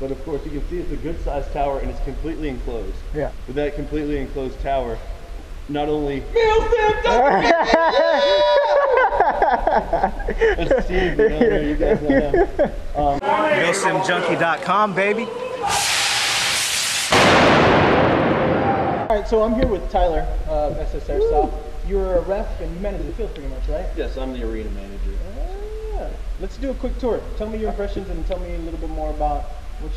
But of course, you can see it's a good sized tower and it's completely enclosed. Yeah. With that completely enclosed tower, not only That's Steve, you guys know him. milsimjunkie.com, baby. Alright, so I'm here with Tyler of SSAIRSOFT. You're a ref and you manage the field pretty much, right? Yes, I'm the arena manager. Let's do a quick tour. Tell me your impressions and tell me a little bit more about the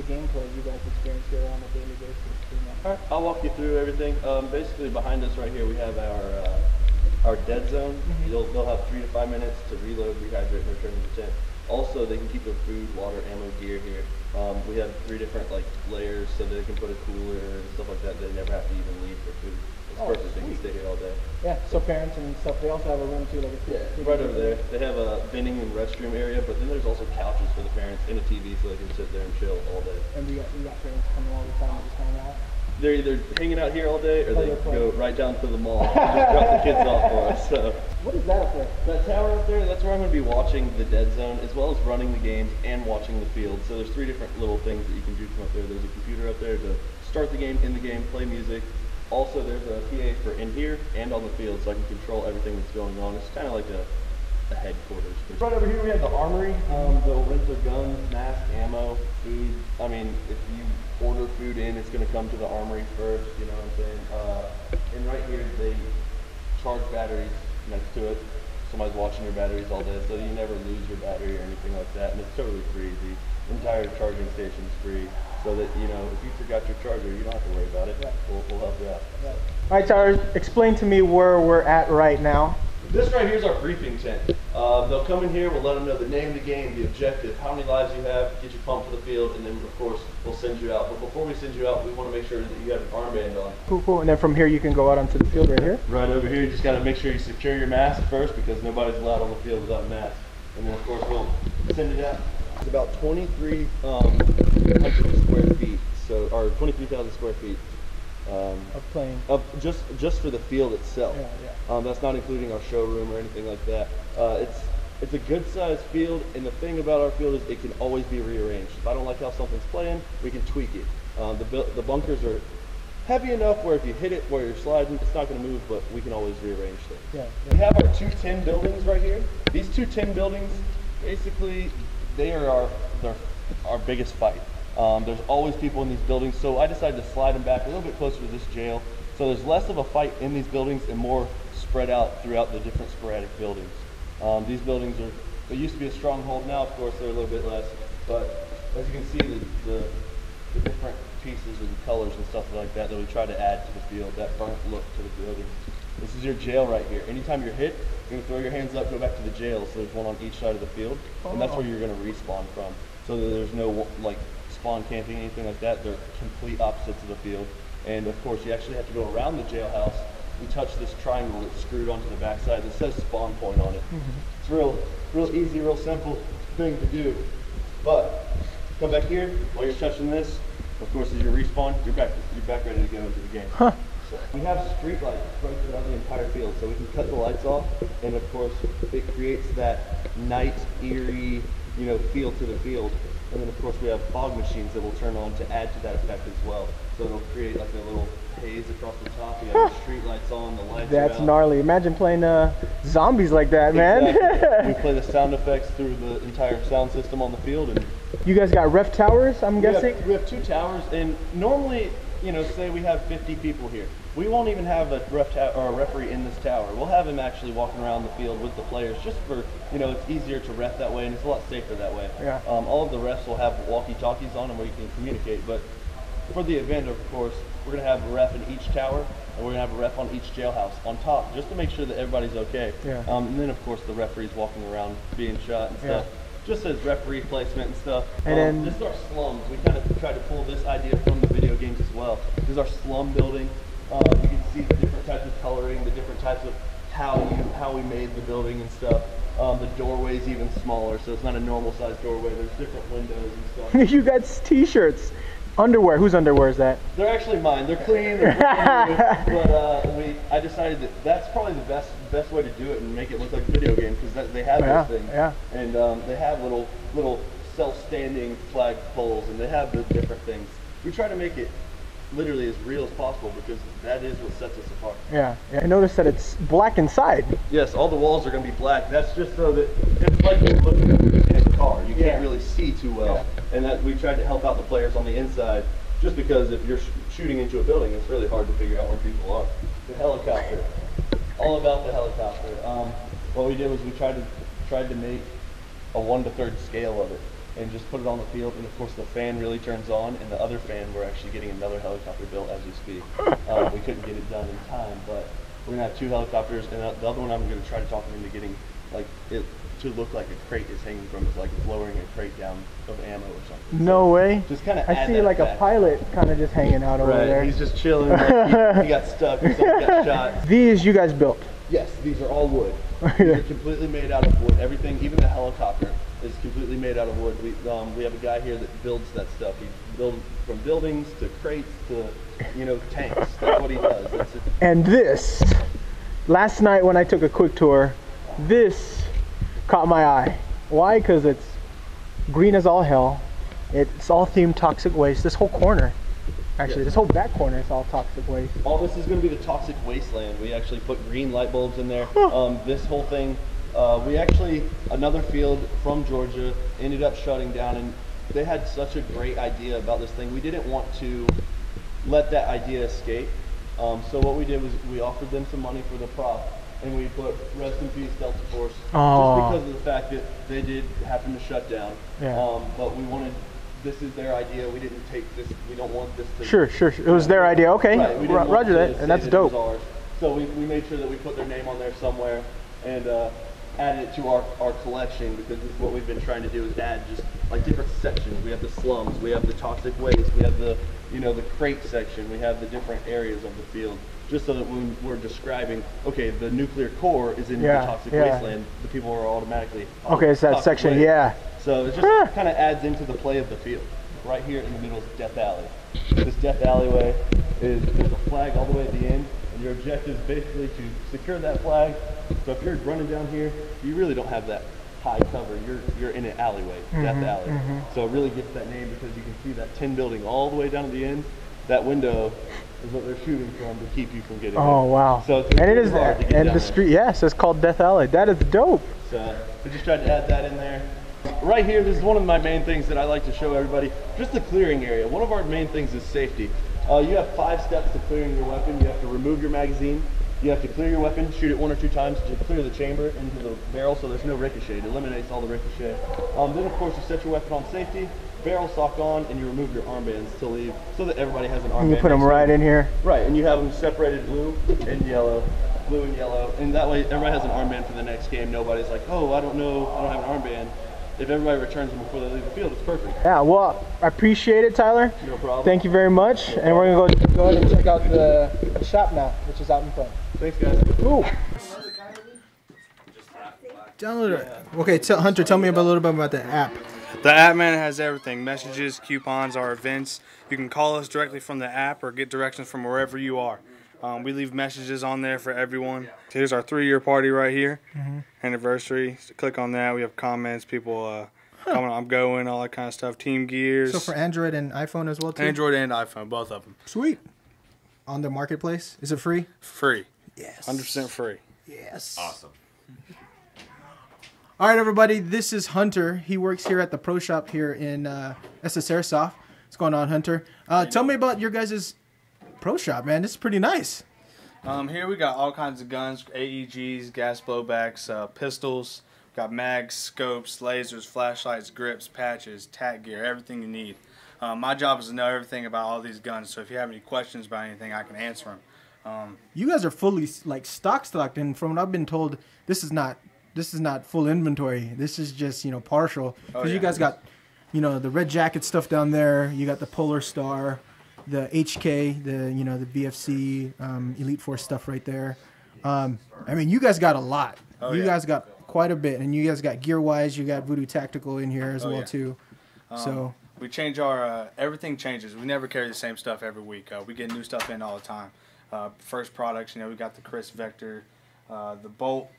gameplay you guys experience here on a daily basis. Alright, I'll walk you through everything. Basically behind us right here we have our dead zone. They'll have 3 to 5 minutes to reload, rehydrate, and return to the tent. Also, they can keep their food, water, ammo, gear here. We have 3 different layers so that they can put a cooler and stuff like that. They never have to even leave for food. It's perfect. They can stay here all day. Yeah, so parents and stuff, they also have a room too, like right over there. They have a vending and restroom area, but then there's also couches for the parents and a TV so they can sit there and chill all day. And we got parents coming all the time and just hang out? They're either hanging out here all day or they go right down to the mall and just drop the kids off for us. So. What is that up there? That tower up there, that's where I'm going to be watching the dead zone as well as running the games and watching the field. So there's 3 different little things that you can do from up there. There's a computer up there to start the game, in the game, play music. Also there's a PA for in here and on the field so I can control everything that's going on. It's kind of like a headquarters. Right over here we have the armory. They'll rent their guns, masks, ammo, food. I mean, if you order food in, it's going to come to the armory first, you know what I'm saying? And right here they charge batteries next to it. Somebody's watching your batteries all day so you never lose your battery or anything like that. And it's totally free. The entire charging station is free so that, you know, if you forgot your charger, you don't have to worry about it. We'll help you out. All right, Tyler, explain to me where we're at right now. This right here is our briefing tent. They'll come in here, we'll let them know the name of the game, the objective, how many lives you have, get you pumped for the field, and then of course we'll send you out. But before we send you out, we want to make sure that you have an armband on. Cool. And then from here you can go out onto the field right here? Right over here, you just got to make sure you secure your mask first because nobody's allowed on the field without a mask. And then of course we'll send it out. It's about 2,300 square feet, or 23,000 square feet. Of playing. Just for the field itself. That's not including our showroom or anything like that. It's a good sized field, and the thing about our field is it can always be rearranged. If I don't like how something's playing, we can tweak it. The bunkers are heavy enough where if you hit it where you're sliding, it's not going to move, but we can always rearrange things. We have our 2 tin buildings right here. These 2 tin buildings, basically, they are our biggest fight. There's always people in these buildings, so I decided to slide them back a little bit closer to this jail. So there's less of a fight in these buildings and more spread out throughout the different sporadic buildings. These buildings they used to be a stronghold. Now, of course, they're a little bit less. But as you can see, the different pieces and colors and stuff like that we try to add to the field, that burnt look to the building. This is your jail right here. Anytime you're hit, you're going to throw your hands up, go back to the jail. So there's one on each side of the field, and that's where you're going to respawn from. So that there's no spawn camping, anything like that. They're complete opposites of the field. And of course, you actually have to go around the jailhouse and touch this triangle that's screwed onto the backside that says spawn point on it. It's real easy, real simple thing to do. But come back here while you're touching this. Of course, as you respawn, you're back ready to go into the game. So we have street lights right throughout the entire field, so we can cut the lights off, and of course, it creates that night eerie, feel to the field. And then of course we have fog machines that will turn on to add to that effect as well. So it'll create like a little haze across the top. You have the street lights on, the lights That's are out. gnarly. Imagine playing zombies like that, man. Exactly. We play the sound effects through the entire sound system on the field. And you guys got ref towers, I'm guessing? We have 2 towers, and normally, say we have 50 people here. We won't even have a referee in this tower. We'll have him actually walking around the field with the players just for, it's easier to ref that way and it's a lot safer that way. All of the refs will have walkie-talkies on them where you can communicate, but for the event, of course, we're going to have a ref in each tower and we're going to have a ref on each jailhouse on top just to make sure that everybody's okay. And then, of course, the referee's walking around being shot and stuff. Just as referee placement and stuff. And then this is our slums. We kind of tried to pull this idea from the video games as well. This is our slum building. You can see the different types of coloring, the different types of how we made the building and stuff. The doorway's even smaller, so it's not a normal sized doorway. There's different windows and stuff. You got t-shirts. Underwear. Whose underwear is that? They're actually mine. They're clean. They're but I decided that's probably the best way to do it and make it look like a video game because they have those things. And they have little self-standing flag poles, and they have the different things. We try to make it literally as real as possible because that is what sets us apart. Yeah, I noticed that it's black inside. Yes, all the walls are going to be black. That's just so that it's like looking in a car. You can't really see too well. And that we tried to help out the players on the inside, just because if you're shooting into a building, it's really hard to figure out where people are. The helicopter, all about the helicopter. What we did was we tried to make a 1/3 scale of it and just put it on the field, and of course the fan really turns on, and the other fan, we're actually getting another helicopter built as we speak. We couldn't get it done in time, but we're gonna have 2 helicopters, and the other one I'm gonna try to talk him into getting like it to look like a crate is hanging from it, like it's lowering a crate down of ammo or something. No way. Just kind of I see like a pilot kind of just hanging out over there. He's just chilling, like he got stuck or something, got shot. These you guys built? Yes, these are all wood. They're completely made out of wood. Everything, even the helicopter, is completely made out of wood. We have a guy here that builds that stuff. He builds from buildings to crates to, you know, tanks. That's what he does. That's it. And this, last night when I took a quick tour, this caught my eye. Why? Because it's green as all hell. It's all themed toxic waste. This whole corner, actually, this whole back corner is all toxic waste. All this is going to be the toxic wasteland. We actually put green light bulbs in there. This whole thing. We actually, another field from Georgia ended up shutting down, and they had such a great idea about this thing. We didn't want to let that idea escape. So what we did was we offered them some money for the prop, and we put rest in peace Delta Force, just because of the fact that they did happen to shut down. But we wanted, this is their idea. We didn't take this, we don't want this to... Sure. It was their idea. Okay, right, roger that, and that's dope. So we made sure that we put their name on there somewhere, and added it to our collection, because this is what we've been trying to do, is add just like different sections. We have the slums, we have the toxic waste, we have the, you know, the crate section, we have the different areas of the field, just so that when we're describing, okay, the nuclear core is in the toxic wasteland, the people are automatically okay, it's that section waste. So it just kind of adds into the play of the field. Right here in the middle is Death Alley. This Death Alleyway is, there's a flag all the way at the end, and your objective is basically to secure that flag. So if you're running down here, you really don't have that high cover. You're in an alleyway, Death Alley. So it really gets that name because you can see that tin building all the way down to the end. That window is what they're shooting from to keep you from getting in. Wow. So it's and it is hard to get and down the street, yes, it's called Death Alley. That is dope. So we just tried to add that in there. Right here, this is one of my main things that I like to show everybody. Just the clearing area. One of our main things is safety. You have 5 steps to clearing your weapon. You have to remove your magazine. You have to clear your weapon, shoot it 1 or 2 times to clear the chamber into the barrel so there's no ricochet. It eliminates all the ricochet. Then of course you set your weapon on safety, barrel sock on, and you remove your armbands to leave so that everybody has an armband. You put them right in here. Right, and you have them separated blue and yellow, and that way everybody has an armband for the next game. Nobody's like, oh, I don't know, I don't have an armband. If everybody returns them before they leave the field, it's perfect. Yeah, well, I appreciate it, Tyler. No problem. Thank you very much. And we're going to go ahead and check out the shop now, which is out in front. Thanks, guys. Ooh. Download it. Okay, Hunter, tell me a little bit about the app. The app, man, has everything. Messages, coupons, our events. You can call us directly from the app or get directions from wherever you are. We leave messages on there for everyone. Here's our 3-year party right here, anniversary. So click on that. We have comments, people comment, I'm going, all that kind of stuff. Team gears. So for Android and iPhone as well, too? Android and iPhone, both of them. Sweet. On the marketplace, is it free? Free. Yes. 100% free. Yes. Awesome. All right, everybody. This is Hunter. He works here at the Pro Shop here in SSAIRSOFT. What's going on, Hunter? Tell me about your guys' Pro Shop, man. This is pretty nice. Here we got all kinds of guns, AEGs, gas blowbacks, pistols. Got mags, scopes, lasers, flashlights, grips, patches, tack gear, everything you need. My job is to know everything about all these guns, so if you have any questions about anything, I can answer them. You guys are fully like stocked, and from what I've been told, this is not full inventory. This is just, you know, partial. Because you guys got, you know, the red jacket stuff down there. You got the Polar Star, the HK, the BFC, Elite Force stuff right there. I mean, you guys got a lot. You guys got quite a bit, and you guys got gear-wise. You got Voodoo Tactical in here as well too. So we change our everything changes. We never carry the same stuff every week. We get new stuff in all the time. First products, you know, we got the Chris Vector, the Bolt,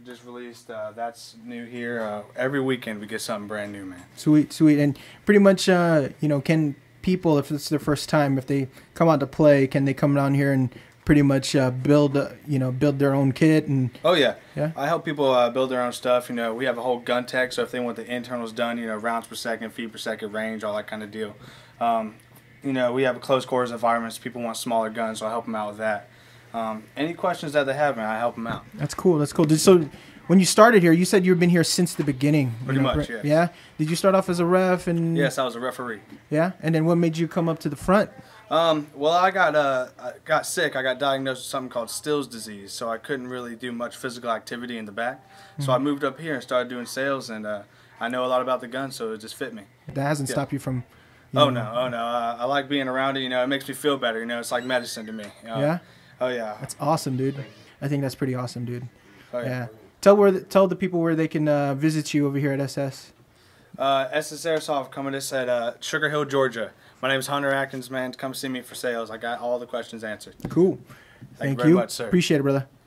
Just released. That's new here. Every weekend we get something brand new, man. Sweet, sweet. And pretty much, you know, can people, if it's their first time, if they come out to play, can they come down here and pretty much build their own kit? And oh yeah, yeah. I help people build their own stuff. You know, we have a whole gun tech, so if they want the internals done, you know, rounds per second, feet per second, range, all that kind of deal. You know, we have a closed quarters environments. People want smaller guns, so I help them out with that. Any questions that they have, man, I help them out. That's cool. That's cool. So, when you started here, you said you've been here since the beginning. Pretty much, yes. Yeah. Did you start off as a ref? And yes, I was a referee. Yeah. And then what made you come up to the front? Well, I got sick. I got diagnosed with something called Still's disease, so I couldn't really do much physical activity in the back. So I moved up here and started doing sales, and I know a lot about the gun, so it just fit me. That hasn't stopped you from. Oh no. I like being around it. You know, it makes me feel better. You know, it's like medicine to me. Yeah. Oh yeah. That's awesome, dude. I think that's pretty awesome, dude. Oh yeah. Tell the people where they can visit you over here at SS. SSAIRSOFT coming to us at Sugar Hill, Georgia. My name is Hunter Atkins, man. Come see me for sales. I got all the questions answered. Cool. Thank you Thank very you. much, sir. Appreciate it, brother.